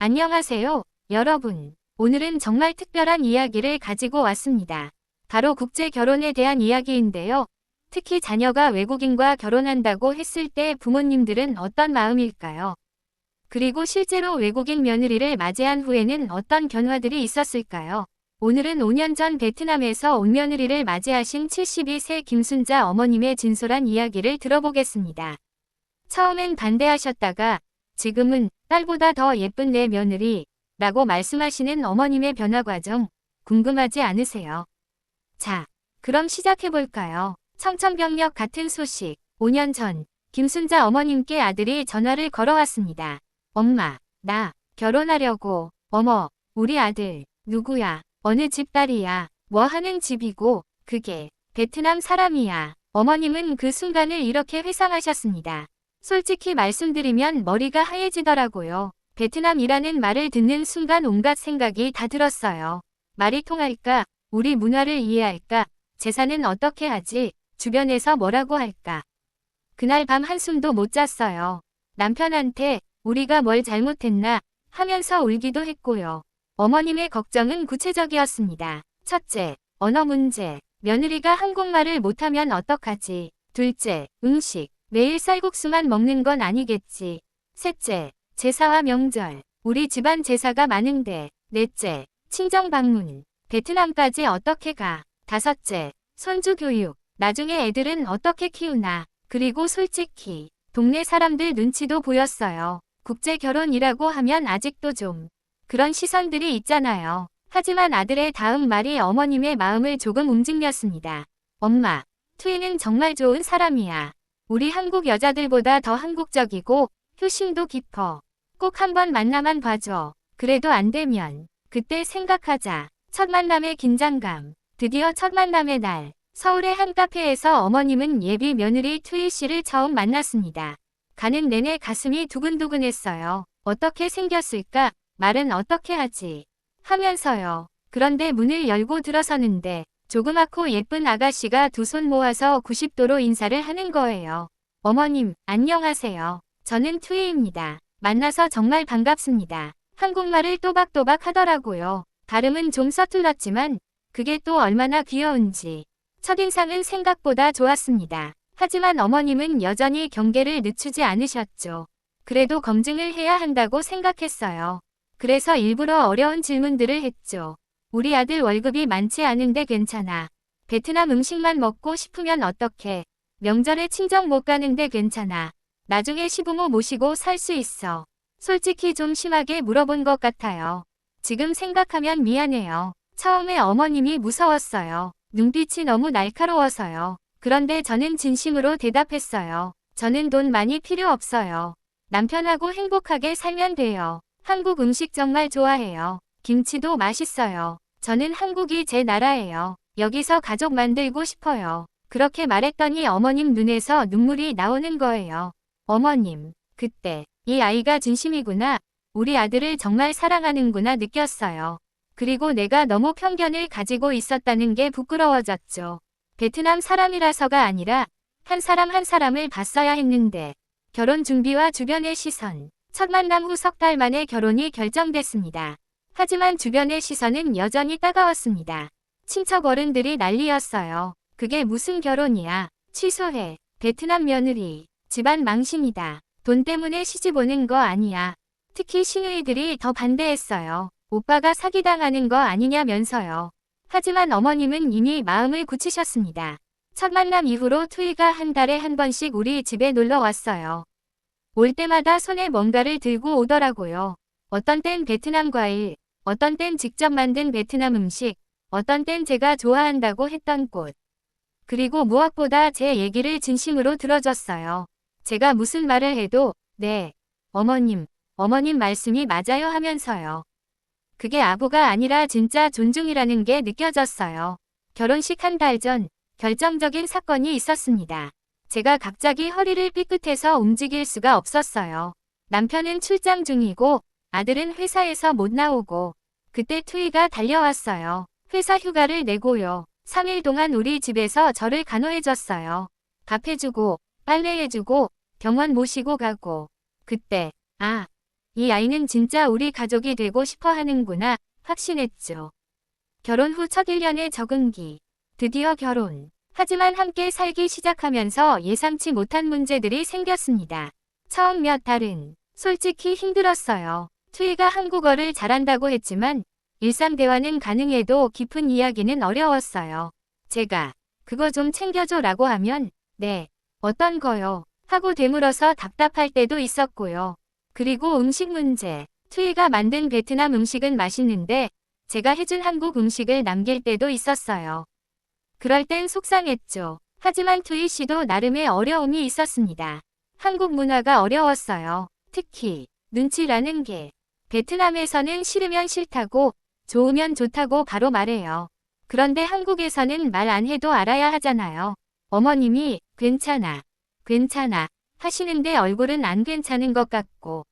안녕하세요, 여러분. 오늘은 정말 특별한 이야기를 가지고 왔습니다. 바로 국제 결혼에 대한 이야기인데요. 특히 자녀가 외국인과 결혼한다고 했을 때 부모님들은 어떤 마음일까요? 그리고 실제로 외국인 며느리를 맞이한 후에는 어떤 변화들이 있었을까요? 오늘은 5년 전 베트남에서 온 며느리를 맞이하신 72세 김순자 어머님의 진솔한 이야기를 들어보겠습니다. 처음엔 반대하셨다가 지금은 딸보다 더 예쁜 내 며느리 라고 말씀하시는 어머님의 변화 과정 궁금하지 않으세요? 자, 그럼 시작해볼까요? 청천벽력 같은 소식. 5년 전 김순자 어머님께 아들이 전화를 걸어왔습니다. 엄마, 나 결혼하려고. 어머, 우리 아들 누구야? 어느 집 딸이야? 뭐 하는 집이고 그게 베트남 사람이야. 어머님은 그 순간을 이렇게 회상하셨습니다. 솔직히 말씀드리면 머리가 하얘지더라고요. 베트남이라는 말을 듣는 순간 온갖 생각이 다 들었어요. 말이 통할까? 우리 문화를 이해할까? 제사는 어떻게 하지? 주변에서 뭐라고 할까? 그날 밤 한숨도 못 잤어요. 남편한테 우리가 뭘 잘못했나 하면서 울기도 했고요. 어머님의 걱정은 구체적이었습니다. 첫째, 언어 문제. 며느리가 한국말을 못하면 어떡하지? 둘째, 음식. 매일 쌀국수만 먹는 건 아니겠지. 셋째, 제사와 명절. 우리 집안 제사가 많은데. 넷째, 친정 방문. 베트남까지 어떻게 가? 다섯째, 손주 교육. 나중에 애들은 어떻게 키우나. 그리고 솔직히 동네 사람들 눈치도 보였어요. 국제 결혼이라고 하면 아직도 좀 그런 시선들이 있잖아요. 하지만 아들의 다음 말이 어머님의 마음을 조금 움직였습니다. 엄마, 투이는 정말 좋은 사람이야. 우리 한국 여자들보다 더 한국적이고 효심도 깊어. 꼭 한번 만나만 봐줘. 그래도 안 되면 그때 생각하자. 첫 만남의 긴장감. 드디어 첫 만남의 날. 서울의 한 카페에서 어머님은 예비 며느리 투이 씨를 처음 만났습니다. 가는 내내 가슴이 두근두근했어요. 어떻게 생겼을까? 말은 어떻게 하지? 하면서요. 그런데 문을 열고 들어서는데 조그맣고 예쁜 아가씨가 두 손 모아서 90도로 인사를 하는 거예요. 어머님, 안녕하세요. 저는 투이입니다. 만나서 정말 반갑습니다. 한국말을 또박또박 하더라고요. 발음은 좀 서툴렀지만 그게 또 얼마나 귀여운지. 첫인상은 생각보다 좋았습니다. 하지만 어머님은 여전히 경계를 늦추지 않으셨죠. 그래도 검증을 해야 한다고 생각했어요. 그래서 일부러 어려운 질문들을 했죠. 우리 아들 월급이 많지 않은데 괜찮아. 베트남 음식만 먹고 싶으면 어떡해. 명절에 친정 못 가는데 괜찮아. 나중에 시부모 모시고 살 수 있어. 솔직히 좀 심하게 물어본 것 같아요. 지금 생각하면 미안해요. 처음에 어머님이 무서웠어요. 눈빛이 너무 날카로워서요. 그런데 저는 진심으로 대답했어요. 저는 돈 많이 필요 없어요. 남편하고 행복하게 살면 돼요. 한국 음식 정말 좋아해요. 김치도 맛있어요. 저는 한국이 제 나라예요. 여기서 가족 만들고 싶어요. 그렇게 말했더니 어머님 눈에서 눈물이 나오는 거예요. 어머님, 그때 이 아이가 진심이구나. 우리 아들을 정말 사랑하는구나 느꼈어요. 그리고 내가 너무 편견을 가지고 있었다는 게 부끄러워졌죠. 베트남 사람이라서가 아니라 한 사람 한 사람을 봤어야 했는데 결혼 준비와 주변의 시선. 첫 만남 후 석 달 만에 결혼이 결정됐습니다. 하지만 주변의 시선은 여전히 따가웠습니다. 친척 어른들이 난리였어요. 그게 무슨 결혼이야. 취소해. 베트남 며느리. 집안 망신이다. 돈 때문에 시집 오는 거 아니야. 특히 시누이들이 더 반대했어요. 오빠가 사기당하는 거 아니냐면서요. 하지만 어머님은 이미 마음을 굳히셨습니다. 첫 만남 이후로 투이가 한 달에 한 번씩 우리 집에 놀러 왔어요. 올 때마다 손에 뭔가를 들고 오더라고요. 어떤 땐 베트남 과일, 어떤 땐 직접 만든 베트남 음식, 어떤 땐 제가 좋아한다고 했던 꽃. 그리고 무엇보다 제 얘기를 진심으로 들어줬어요. 제가 무슨 말을 해도 네, 어머님 말씀이 맞아요 하면서요. 그게 아부가 아니라 진짜 존중이라는 게 느껴졌어요. 결혼식 한 달 전 결정적인 사건이 있었습니다. 제가 갑자기 허리를 삐끗해서 움직일 수가 없었어요. 남편은 출장 중이고 아들은 회사에서 못 나오고 그때 투이가 달려왔어요. 회사 휴가를 내고요. 3일 동안 우리 집에서 저를 간호해줬어요. 밥 해주고 빨래해주고 병원 모시고 가고. 그때 이 아이는 진짜 우리 가족이 되고 싶어 하는구나 확신했죠. 결혼 후 첫 1년의 적응기. 드디어 결혼. 하지만 함께 살기 시작하면서 예상치 못한 문제들이 생겼습니다. 처음 몇 달은 솔직히 힘들었어요. 투이가 한국어를 잘한다고 했지만 일상 대화는 가능해도 깊은 이야기는 어려웠어요. 제가 그거 좀 챙겨줘 라고 하면 네, 어떤 거요? 하고 되물어서 답답할 때도 있었고요. 그리고 음식 문제. 투이가 만든 베트남 음식은 맛있는데 제가 해준 한국 음식을 남길 때도 있었어요. 그럴 땐 속상했죠. 하지만 투이 씨도 나름의 어려움이 있었습니다. 한국 문화가 어려웠어요. 특히 눈치라는 게. 베트남에서는 싫으면 싫다고 좋으면 좋다고 바로 말해요. 그런데 한국에서는 말 안 해도 알아야 하잖아요. 어머님이 괜찮아, 괜찮아 하시는데 얼굴은 안 괜찮은 것 같고.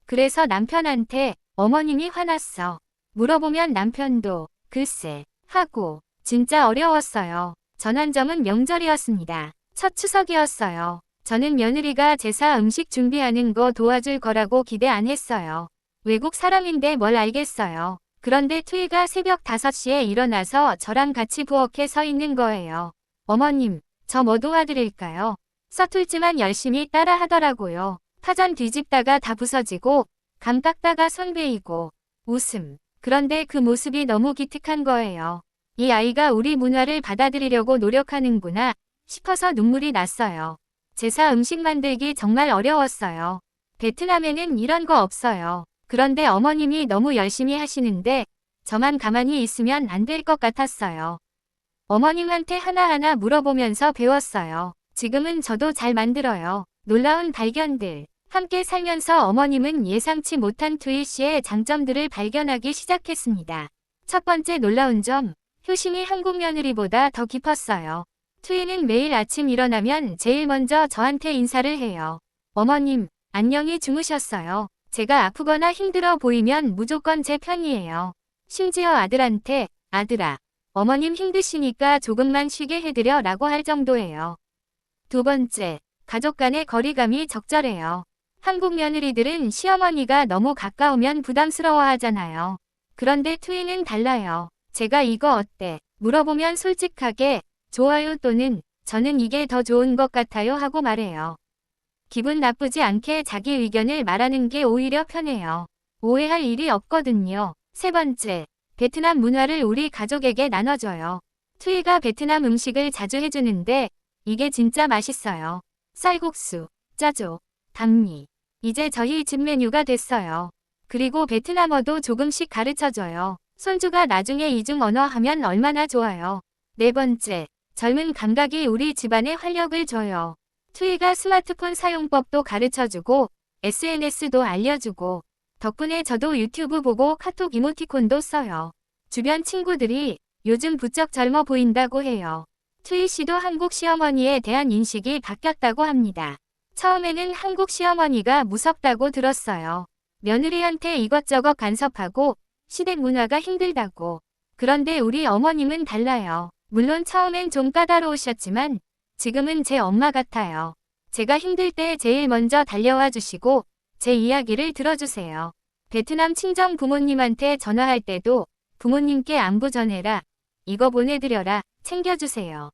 그래서 남편한테 어머님이 화났어. 물어보면 남편도 글쎄 하고 진짜 어려웠어요. 전환점은 명절이었습니다. 첫 추석이었어요. 저는 며느리가 제사 음식 준비하는 거 도와줄 거라고 기대 안 했어요. 외국 사람인데 뭘 알겠어요. 그런데 투이가 새벽 5시에 일어나서 저랑 같이 부엌에 서 있는 거예요. 어머님, 저 뭐 도와드릴까요? 서툴지만 열심히 따라 하더라고요. 파전 뒤집다가 다 부서지고 감 깎다가 손 베이고 웃음. 그런데 그 모습이 너무 기특한 거예요. 이 아이가 우리 문화를 받아들이려고 노력하는구나 싶어서 눈물이 났어요. 제사 음식 만들기 정말 어려웠어요. 베트남에는 이런 거 없어요. 그런데 어머님이 너무 열심히 하시는데 저만 가만히 있으면 안 될 것 같았어요. 어머님한테 하나하나 물어보면서 배웠어요. 지금은 저도 잘 만들어요. 놀라운 발견들. 함께 살면서 어머님은 예상치 못한 투이 씨의 장점들을 발견하기 시작했습니다. 첫 번째 놀라운 점, 효심이 한국 며느리보다 더 깊었어요. 투이는 매일 아침 일어나면 제일 먼저 저한테 인사를 해요. 어머님, 안녕히 주무셨어요. 제가 아프거나 힘들어 보이면 무조건 제 편이에요. 심지어 아들한테, 아들아, 어머님 힘드시니까 조금만 쉬게 해드려 라고 할 정도예요. 두 번째, 가족 간의 거리감이 적절해요. 한국 며느리들은 시어머니가 너무 가까우면 부담스러워 하잖아요. 그런데 투이는 달라요. 제가 이거 어때? 물어보면 솔직하게 좋아요 또는 저는 이게 더 좋은 것 같아요 하고 말해요. 기분 나쁘지 않게 자기 의견을 말하는 게 오히려 편해요. 오해할 일이 없거든요. 세 번째, 베트남 문화를 우리 가족에게 나눠줘요. 투이가 베트남 음식을 자주 해주는데 이게 진짜 맛있어요. 쌀국수, 짜조, 단미. 이제 저희 집 메뉴가 됐어요. 그리고 베트남어도 조금씩 가르쳐줘요. 손주가 나중에 이중 언어 하면 얼마나 좋아요. 네 번째, 젊은 감각이 우리 집안에 활력을 줘요. 투이가 스마트폰 사용법도 가르쳐주고 SNS도 알려주고 덕분에 저도 유튜브 보고 카톡 이모티콘도 써요. 주변 친구들이 요즘 부쩍 젊어 보인다고 해요. 투이 씨도 한국 시어머니에 대한 인식이 바뀌었다고 합니다. 처음에는 한국 시어머니가 무섭다고 들었어요. 며느리한테 이것저것 간섭하고 시댁 문화가 힘들다고. 그런데 우리 어머님은 달라요. 물론 처음엔 좀 까다로우셨지만 지금은 제 엄마 같아요. 제가 힘들 때 제일 먼저 달려와 주시고 제 이야기를 들어주세요. 베트남 친정 부모님한테 전화할 때도 부모님께 안부 전해라. 이거 보내드려라. 챙겨주세요.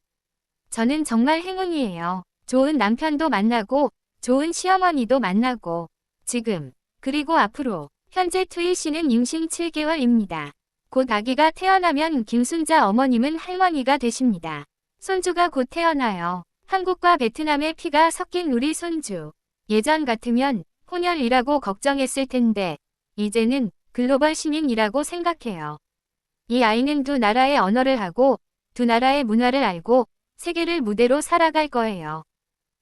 저는 정말 행운이에요. 좋은 남편도 만나고 좋은 시어머니도 만나고 지금 그리고 앞으로 현재 투이 씨는 임신 7개월입니다. 곧 아기가 태어나면 김순자 어머님은 할머니가 되십니다. 손주가 곧 태어나요. 한국과 베트남의 피가 섞인 우리 손주. 예전 같으면 혼혈이라고 걱정했을 텐데 이제는 글로벌 시민이라고 생각해요. 이 아이는 두 나라의 언어를 하고 두 나라의 문화를 알고 세계를 무대로 살아갈 거예요.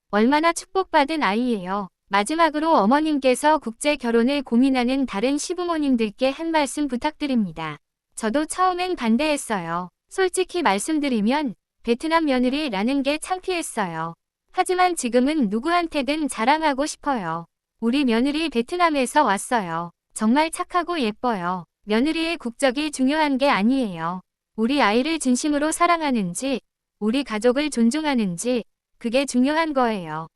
얼마나 축복받은 아이예요. 마지막으로 어머님께서 국제 결혼을 고민하는 다른 시부모님들께 한 말씀 부탁드립니다. 저도 처음엔 반대했어요. 솔직히 말씀드리면 베트남 며느리라는 게 창피했어요. 하지만 지금은 누구한테든 자랑하고 싶어요. 우리 며느리 베트남에서 왔어요. 정말 착하고 예뻐요. 며느리의 국적이 중요한 게 아니에요. 우리 아이를 진심으로 사랑하는지, 우리 가족을 존중하는지, 그게 중요한 거예요.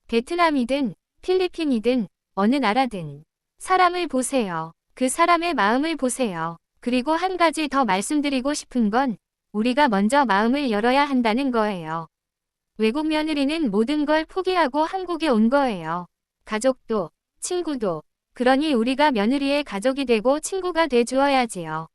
베트남이든 필리핀이든 어느 나라든 사람을 보세요. 그 사람의 마음을 보세요. 그리고 한 가지 더 말씀드리고 싶은 건 우리가 먼저 마음을 열어야 한다는 거예요. 외국 며느리는 모든 걸 포기하고 한국에 온 거예요. 가족도, 친구도. 그러니 우리가 며느리의 가족이 되고 친구가 돼 주어야지요.